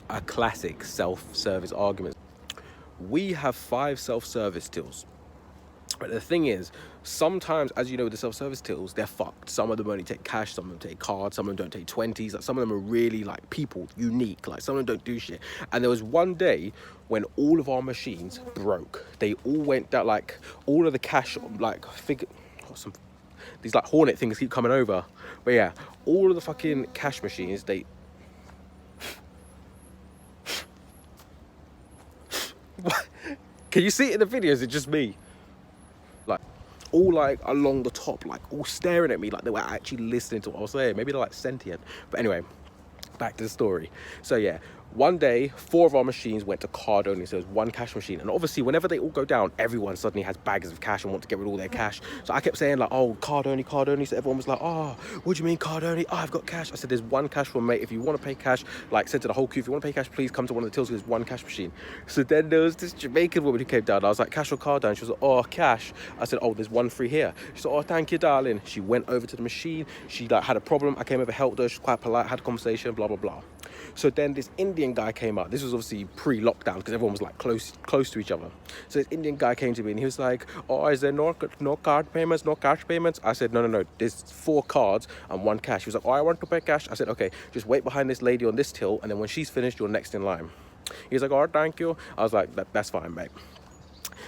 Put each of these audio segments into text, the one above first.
a classic self-service argument. We have 5 self-service tills. But the thing is, sometimes, as you know, with the self-service tills, they're fucked. Some of them only take cash, some of them take cards, some of them don't take 20s. Like, some of them are really, like, people, unique. Like, some of them don't do shit. And there was one day when all of our machines broke. They all went down, like, all of the cash, like, these, like, hornet things keep coming over. But yeah, all of the fucking cash machines, they... Can you see it in the video? Is it just me? Like, all like along the top, like all staring at me like they were actually listening to what I was saying. Maybe they're like sentient. But anyway, back to the story. So yeah, one day 4 of our machines went to card only, so it was 1 cash machine. And obviously whenever they all go down, everyone suddenly has bags of cash and want to get rid of all their cash. So I kept saying like, oh, card only, card only. So everyone was like, oh, what do you mean card only? Oh, I've got cash. I said, there's 1 cash one, mate. If you want to pay cash, like said to the whole queue, if you want to pay cash, please come to one of the tills. There's 1 cash machine. So then there was this Jamaican woman who came down. I was like, cash or card down? She was like, oh, cash. I said, oh, there's 1 free here. She said, oh, thank you, darling. She went over to the machine. She like had a problem. I came over, helped her. She was quite polite, had a conversation, blah, blah, blah. So then this Indian guy came up. This was obviously pre-lockdown because everyone was like close to each other. So this Indian guy came to me and he was like, oh, is there no card payments, no cash payments? I said, no. There's 4 cards and 1 cash. He was like, oh, I want to pay cash. I said, okay, just wait behind this lady on this till, and then when she's finished, you're next in line. He was like, oh, thank you. I was like, that's fine, mate.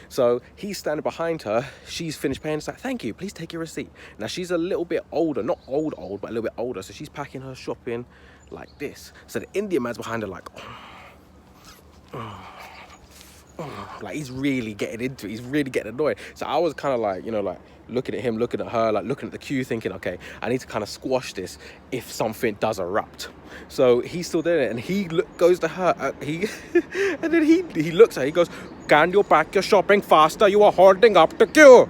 So he's standing behind her. She's finished paying. It's like, thank you, please take your receipt. Now she's a little bit older, not old, but a little bit older. So she's packing her shopping like this. So the Indian man's behind her like, like he's really getting into it. He's really getting annoyed. So I was kind of like, you know, like looking at him, looking at her, like looking at the queue, thinking, okay, I need to kind of squash this if something does erupt. So he's still there, and he goes to her. And then he looks at her. He goes, "Can you pack your shopping faster? You are holding up the queue."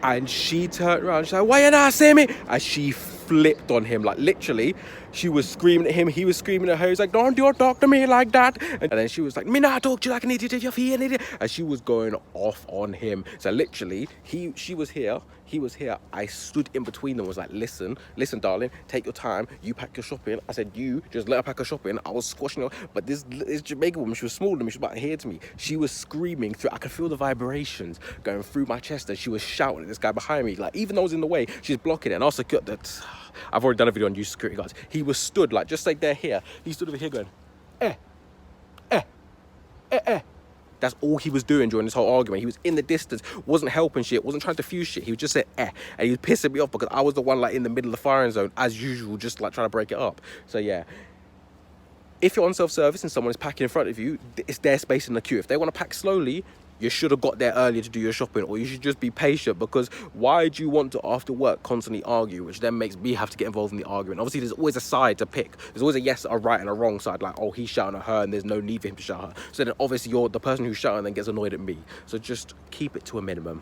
And she turned around. She's like, "Why you not see me?" And she flipped on him, like literally. She was screaming at him, he was screaming at her. He's like, don't you talk to me like that. And then she was like, me not talk to you like an idiot, if you're an idiot. And she was going off on him. So literally, she was here, he was here. I stood in between them, was like, listen, darling, take your time. You pack your shopping. I said, you just let her pack her shopping. I was squashing her. But this Jamaican woman, she was smaller than me. She was about here to me. She was screaming through. I could feel the vibrations going through my chest. And she was shouting at this guy behind me. Like, even though I was in the way, she's blocking it. And also, I've already done a video on use security guards. He was stood, like, just like they're here. He stood over here going, eh. That's all he was doing during this whole argument. He was in the distance, wasn't helping shit, wasn't trying to fuse shit. He would just say, eh. And he was pissing me off because I was the one, like, in the middle of the firing zone, as usual, just, like, trying to break it up. So, yeah. If you're on self-service and someone is packing in front of you, it's their space in the queue. If they want to pack slowly, you should have got there earlier to do your shopping, or you should just be patient, because why do you want to, after work, constantly argue, which then makes me have to get involved in the argument? Obviously, there's always a side to pick. There's always a yes, a right, and a wrong side, like, oh, he's shouting at her, and there's no need for him to shout at her. So then, obviously, you're the person who's shouting and then gets annoyed at me. So just keep it to a minimum.